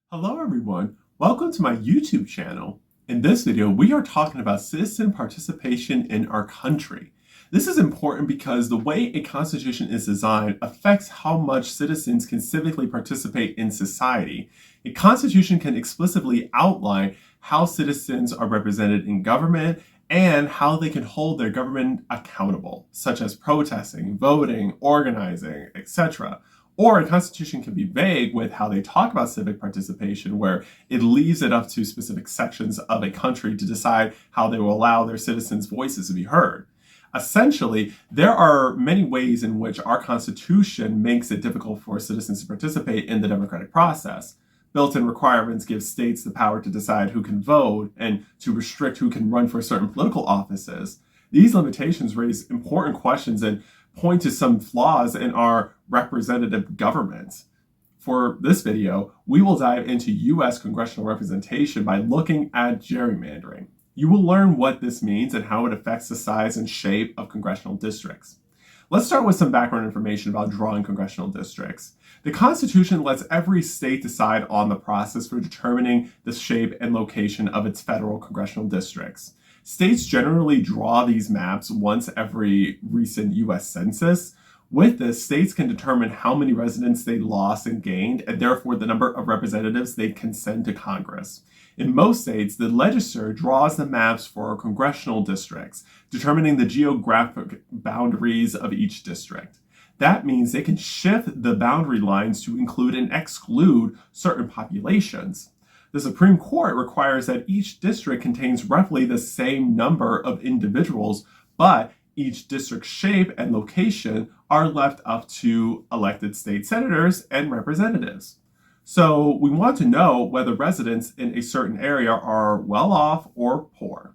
Hello everyone, welcome to my YouTube channel. In this video, we are talking about citizen participation in our country. This is important because the way a constitution is designed affects how much citizens can civically participate in society. A constitution can explicitly outline how citizens are represented in government and how they can hold their government accountable, such as protesting, voting, organizing, etc. Or a constitution can be vague with how they talk about civic participation, where it leaves it up to specific sections of a country to decide how they will allow their citizens' voices to be heard. Essentially, there are many ways in which our Constitution makes it difficult for citizens to participate in the democratic process. Built-in requirements give states the power to decide who can vote and to restrict who can run for certain political offices. These limitations raise important questions and point to some flaws in our representative government. For this video, we will dive into U.S. congressional representation by looking at gerrymandering. You will learn what this means and how it affects the size and shape of congressional districts. Let's start with some background information about drawing congressional districts. The Constitution lets every state decide on the process for determining the shape and location of its federal congressional districts. States generally draw these maps once every recent U.S. Census. With this, states can determine how many residents they lost and gained, and therefore the number of representatives they can send to Congress. In most states, the legislature draws the maps for congressional districts, determining the geographic boundaries of each district. That means they can shift the boundary lines to include and exclude certain populations. The Supreme Court requires that each district contains roughly the same number of individuals, but each district's shape and location are left up to elected state senators and representatives. So we want to know whether residents in a certain area are well off or poor,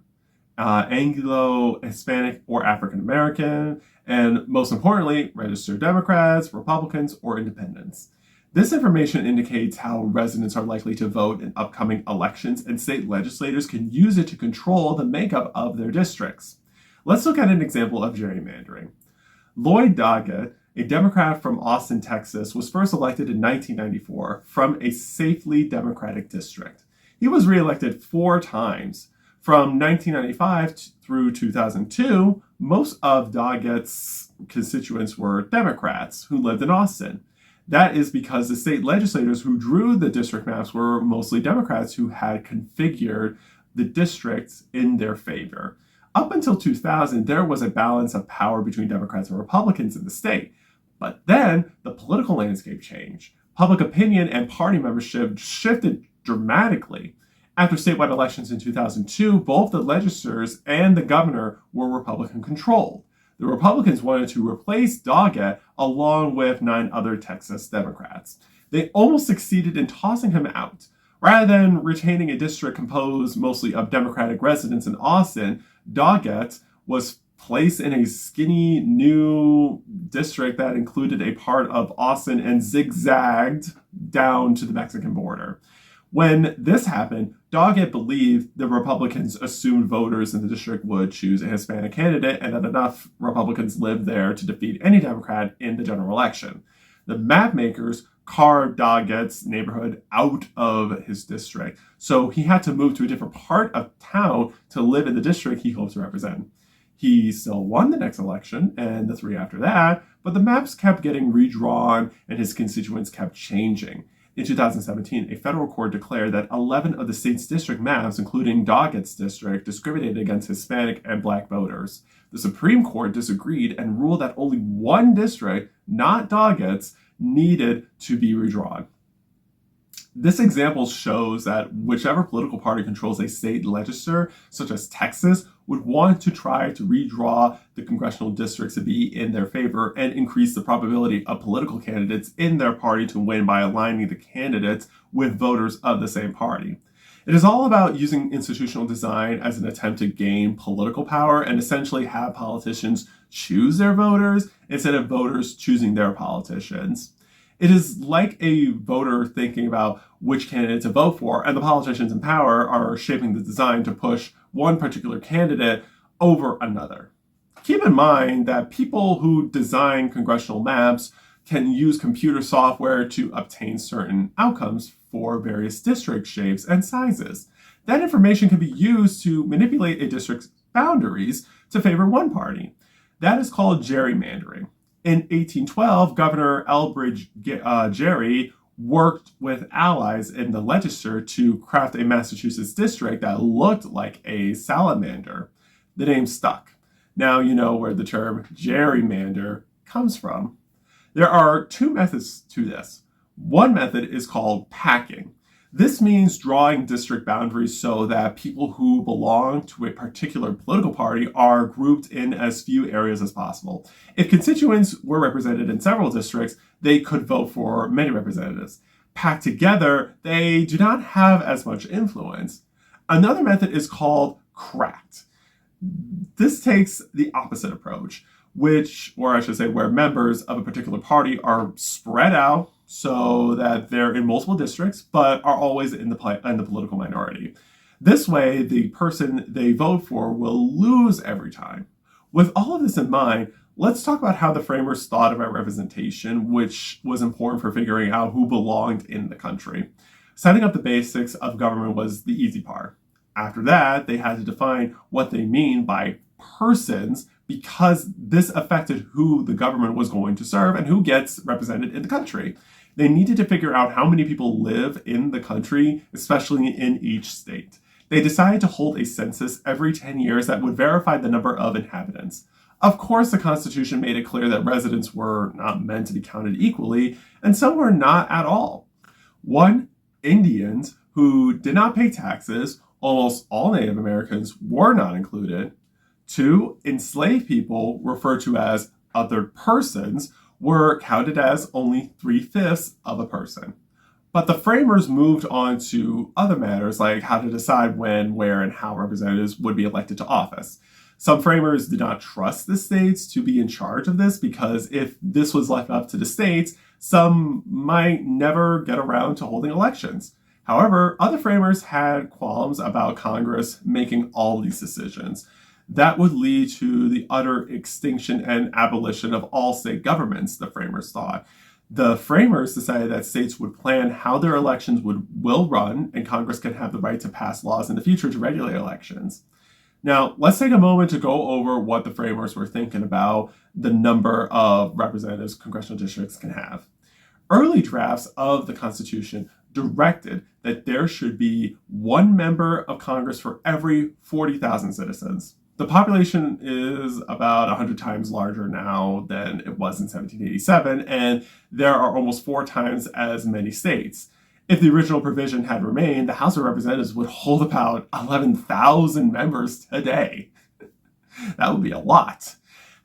Anglo, Hispanic, or African American, and most importantly, registered Democrats, Republicans, or Independents. This information indicates how residents are likely to vote in upcoming elections, and state legislators can use it to control the makeup of their districts. Let's look at an example of gerrymandering. Lloyd Doggett, a Democrat from Austin, Texas, was first elected in 1994 from a safely Democratic district. He was reelected 4 times. From 1995 through 2002, most of Doggett's constituents were Democrats who lived in Austin. That is because the state legislators who drew the district maps were mostly Democrats who had configured the districts in their favor. Up until 2000, there was a balance of power between Democrats and Republicans in the state. But then the political landscape changed. Public opinion and party membership shifted dramatically. After statewide elections in 2002, both the legislatures and the governor were Republican controlled. The Republicans wanted to replace Doggett along with 9 other Texas Democrats. They almost succeeded in tossing him out. Rather than retaining a district composed mostly of Democratic residents in Austin, Doggett was placed in a skinny new district that included a part of Austin and zigzagged down to the Mexican border. When this happened, Doggett believed the Republicans assumed voters in the district would choose a Hispanic candidate and that enough Republicans lived there to defeat any Democrat in the general election. The map makers carved Doggett's neighborhood out of his district, so he had to move to a different part of town to live in the district he hoped to represent. He still won the next election and the 3 after that, but the maps kept getting redrawn and his constituents kept changing. In 2017, a federal court declared that 11 of the state's district maps, including Doggett's district, discriminated against Hispanic and Black voters. The Supreme Court disagreed and ruled that only 1 district, not Doggett's, needed to be redrawn. This example shows that whichever political party controls a state legislature, such as Texas, would want to try to redraw the congressional districts to be in their favor and increase the probability of political candidates in their party to win by aligning the candidates with voters of the same party. It is all about using institutional design as an attempt to gain political power and essentially have politicians choose their voters instead of voters choosing their politicians. It is like a voter thinking about which candidate to vote for, and the politicians in power are shaping the design to push one particular candidate over another. Keep in mind that people who design congressional maps can use computer software to obtain certain outcomes for various district shapes and sizes. That information can be used to manipulate a district's boundaries to favor one party. That is called gerrymandering. In 1812, Governor Elbridge Gerry worked with allies in the legislature to craft a Massachusetts district that looked like a salamander. The name stuck. Now you know where the term gerrymander comes from. There are two methods to this. One method is called packing. This means drawing district boundaries so that people who belong to a particular political party are grouped in as few areas as possible. If constituents were represented in several districts, they could vote for many representatives. Packed together, they do not have as much influence. Another method is called cracked. This takes the opposite approach, where members of a particular party are spread out so that they're in multiple districts, but are always in the political minority. This way, the person they vote for will lose every time. With all of this in mind, let's talk about how the framers thought about representation, which was important for figuring out who belonged in the country. Setting up the basics of government was the easy part. After that, they had to define what they mean by persons, because this affected who the government was going to serve and who gets represented in the country. They needed to figure out how many people live in the country, especially in each state. They decided to hold a census every 10 years that would verify the number of inhabitants. Of course, the Constitution made it clear that residents were not meant to be counted equally, and some were not at all. 1, Indians who did not pay taxes. Almost all Native Americans were not included. 2, enslaved people, referred to as other persons, were counted as only 3/5 of a person. But the framers moved on to other matters like how to decide when, where, and how representatives would be elected to office. Some framers did not trust the states to be in charge of this because if this was left up to the states, some might never get around to holding elections. However, other framers had qualms about Congress making all these decisions. That would lead to the utter extinction and abolition of all state governments, the framers thought. The framers decided that states would plan how their elections will run, and Congress can have the right to pass laws in the future to regulate elections. Now, let's take a moment to go over what the framers were thinking about the number of representatives congressional districts can have. Early drafts of the Constitution directed that there should be one member of Congress for every 40,000 citizens. The population is about 100 times larger now than it was in 1787, and there are almost 4 times as many states. If the original provision had remained, the House of Representatives would hold about 11,000 members today. That would be a lot.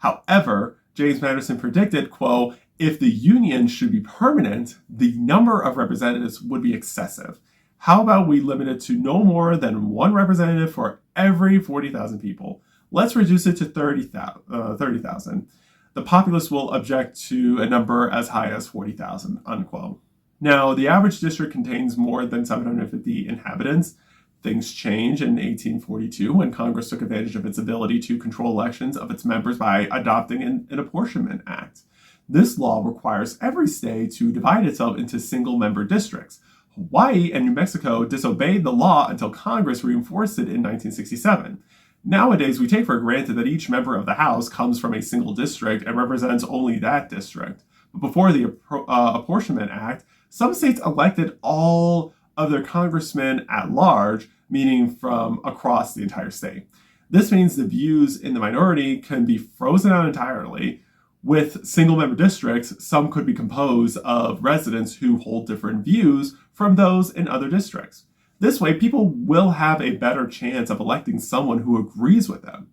However, James Madison predicted, quote, if the union should be permanent, the number of representatives would be excessive. How about we limit it to no more than one representative for every 40,000 people? Let's reduce it to 30,000. The populace will object to a number as high as 40,000, unquote. Now, the average district contains more than 750 inhabitants. Things changed in 1842 when Congress took advantage of its ability to control elections of its members by adopting an Apportionment Act. This law requires every state to divide itself into single-member districts. Hawaii and New Mexico disobeyed the law until Congress reinforced it in 1967. Nowadays, we take for granted that each member of the House comes from a single district and represents only that district. But before the Apportionment Act, some states elected all of their congressmen at large, meaning from across the entire state. This means the views in the minority can be frozen out entirely. With single-member districts, some could be composed of residents who hold different views from those in other districts. This way, people will have a better chance of electing someone who agrees with them.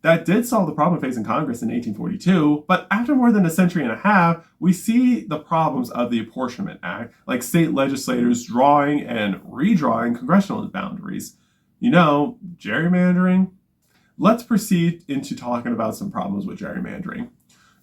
That did solve the problem facing Congress in 1842, but after more than a century and a half, we see the problems of the Apportionment Act, like state legislators drawing and redrawing congressional boundaries. You know, gerrymandering? Let's proceed into talking about some problems with gerrymandering.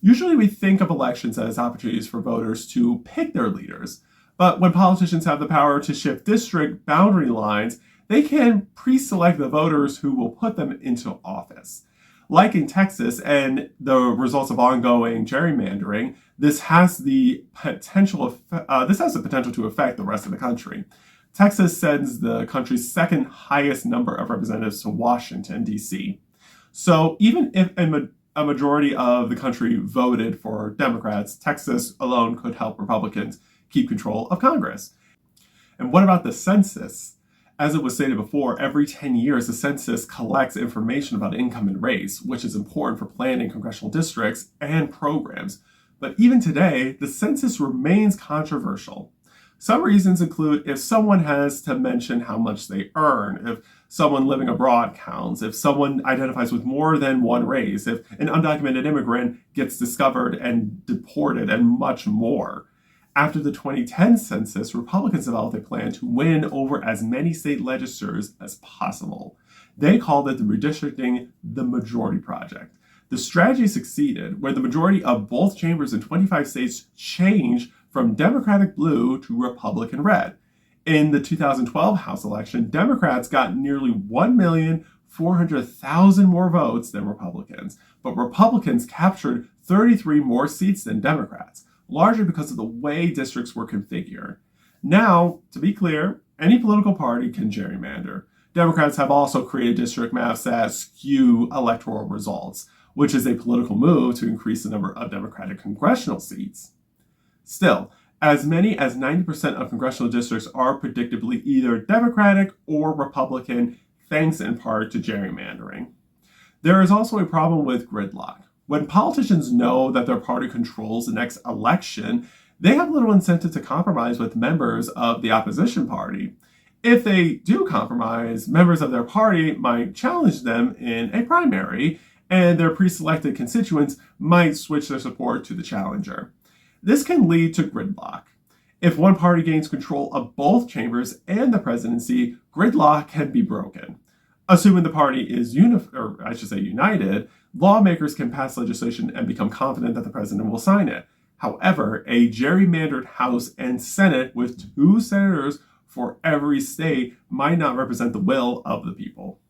Usually we think of elections as opportunities for voters to pick their leaders, but when politicians have the power to shift district boundary lines, they can pre-select the voters who will put them into office. Like in Texas and the results of ongoing gerrymandering, this has the potential to affect the rest of the country. Texas sends the country's second highest number of representatives to Washington, D.C. So even if a majority of the country voted for Democrats, Texas alone could help Republicans keep control of Congress. And what about the census? As it was stated before, every 10 years, the census collects information about income and race, which is important for planning congressional districts and programs. But even today, the census remains controversial. Some reasons include if someone has to mention how much they earn, if someone living abroad counts, if someone identifies with more than one race, if an undocumented immigrant gets discovered and deported, and much more. After the 2010 census, Republicans developed a plan to win over as many state legislatures as possible. They called it the redistricting the majority project. The strategy succeeded, where the majority of both chambers in 25 states changed from Democratic blue to Republican red. In the 2012 House election, Democrats got nearly 1,400,000 more votes than Republicans, but Republicans captured 33 more seats than Democrats, largely because of the way districts were configured. Now, to be clear, any political party can gerrymander. Democrats have also created district maps that skew electoral results, which is a political move to increase the number of Democratic congressional seats. Still, as many as 90% of congressional districts are predictably either Democratic or Republican, thanks in part to gerrymandering. There is also a problem with gridlock. When politicians know that their party controls the next election, they have little incentive to compromise with members of the opposition party. If they do compromise, members of their party might challenge them in a primary, and their pre-selected constituents might switch their support to the challenger. This can lead to gridlock. If one party gains control of both chambers and the presidency, gridlock can be broken. Assuming the party is united, lawmakers can pass legislation and become confident that the president will sign it. However, a gerrymandered House and Senate with 2 senators for every state might not represent the will of the people.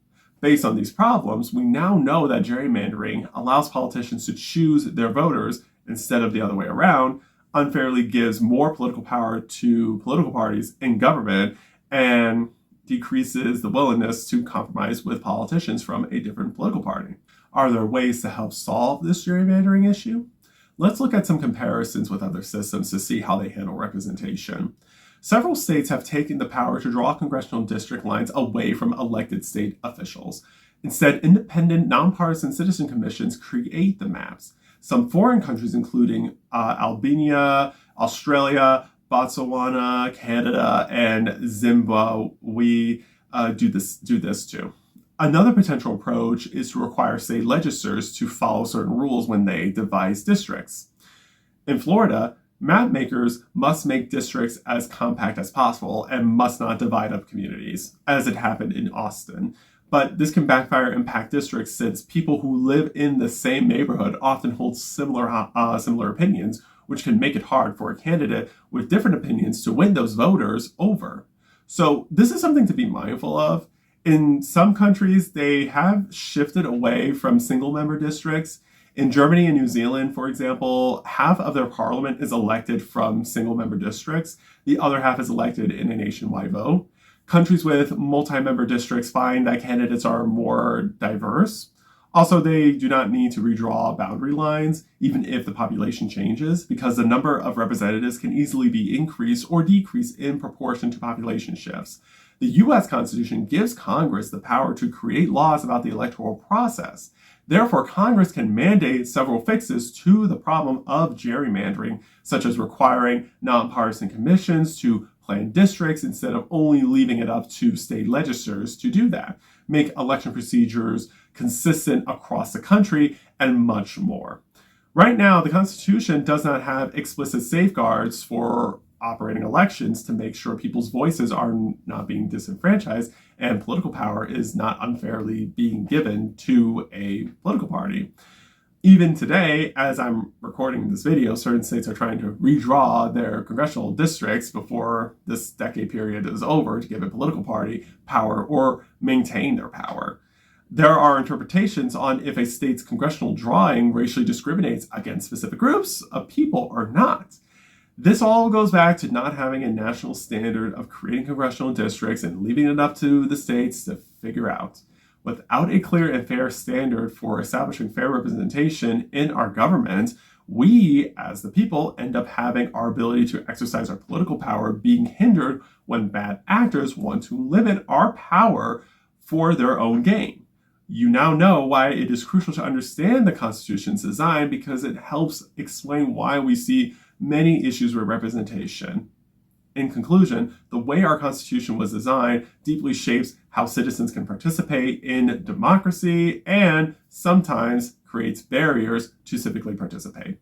Based on these problems, we now know that gerrymandering allows politicians to choose their voters instead of the other way around, unfairly gives more political power to political parties in government, and decreases the willingness to compromise with politicians from a different political party. Are there ways to help solve this gerrymandering issue? Let's look at some comparisons with other systems to see how they handle representation. Several states have taken the power to draw congressional district lines away from elected state officials. Instead, independent, nonpartisan citizen commissions create the maps. Some foreign countries, including Albania, Australia, Botswana, Canada, and Zimbabwe, do this too. Another potential approach is to require state legislatures to follow certain rules when they devise districts. In Florida, map makers must make districts as compact as possible and must not divide up communities, as it happened in Austin. But this can backfire and impact districts since people who live in the same neighborhood often hold similar opinions, which can make it hard for a candidate with different opinions to win those voters over. So this is something to be mindful of. In some countries, they have shifted away from single-member districts. In Germany and New Zealand, for example, half of their parliament is elected from single-member districts. The other half is elected in a nationwide vote. Countries with multi-member districts find that candidates are more diverse. Also, they do not need to redraw boundary lines, even if the population changes, because the number of representatives can easily be increased or decreased in proportion to population shifts. The U.S. Constitution gives Congress the power to create laws about the electoral process. Therefore, Congress can mandate several fixes to the problem of gerrymandering, such as requiring nonpartisan commissions to plan districts instead of only leaving it up to state legislatures to do that, make election procedures consistent across the country, and much more. Right now, the Constitution does not have explicit safeguards for operating elections to make sure people's voices are not being disenfranchised and political power is not unfairly being given to a political party. Even today, as I'm recording this video, certain states are trying to redraw their congressional districts before this decade period is over to give a political party power or maintain their power. There are interpretations on if a state's congressional drawing racially discriminates against specific groups of people or not. This all goes back to not having a national standard of creating congressional districts and leaving it up to the states to figure out. Without a clear and fair standard for establishing fair representation in our government, we, as the people, end up having our ability to exercise our political power being hindered when bad actors want to limit our power for their own gain. You now know why it is crucial to understand the Constitution's design, because it helps explain why we see many issues with representation. In conclusion, the way our Constitution was designed deeply shapes how citizens can participate in democracy and sometimes creates barriers to civically participate.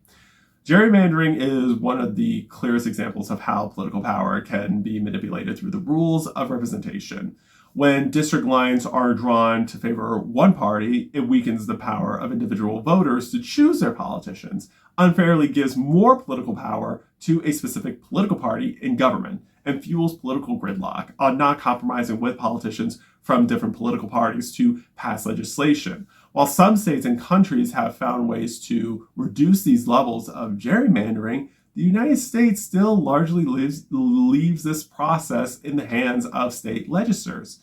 Gerrymandering is one of the clearest examples of how political power can be manipulated through the rules of representation. When district lines are drawn to favor one party, it weakens the power of individual voters to choose their politicians, unfairly gives more political power to a specific political party in government, and fuels political gridlock on not compromising with politicians from different political parties to pass legislation. While some states and countries have found ways to reduce these levels of gerrymandering, the United States still largely leaves this process in the hands of state legislatures.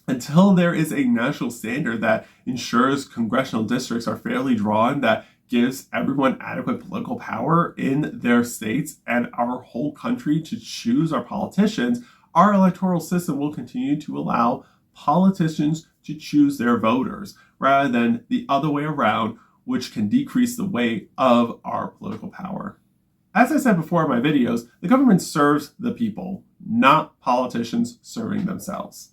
Until there is a national standard that ensures congressional districts are fairly drawn, that gives everyone adequate political power in their states and our whole country to choose our politicians, our electoral system will continue to allow politicians to choose their voters rather than the other way around, which can decrease the weight of our political power. As I said before in my videos, the government serves the people, not politicians serving themselves.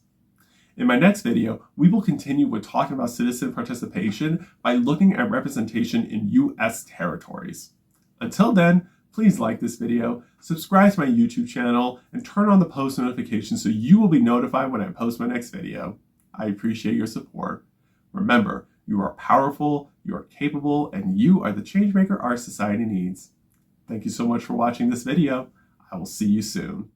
In my next video, we will continue with talking about citizen participation by looking at representation in U.S. territories. Until then, please like this video, subscribe to my YouTube channel, and turn on the post notifications so you will be notified when I post my next video. I appreciate your support. Remember, you are powerful, you are capable, and you are the changemaker our society needs. Thank you so much for watching this video. I will see you soon.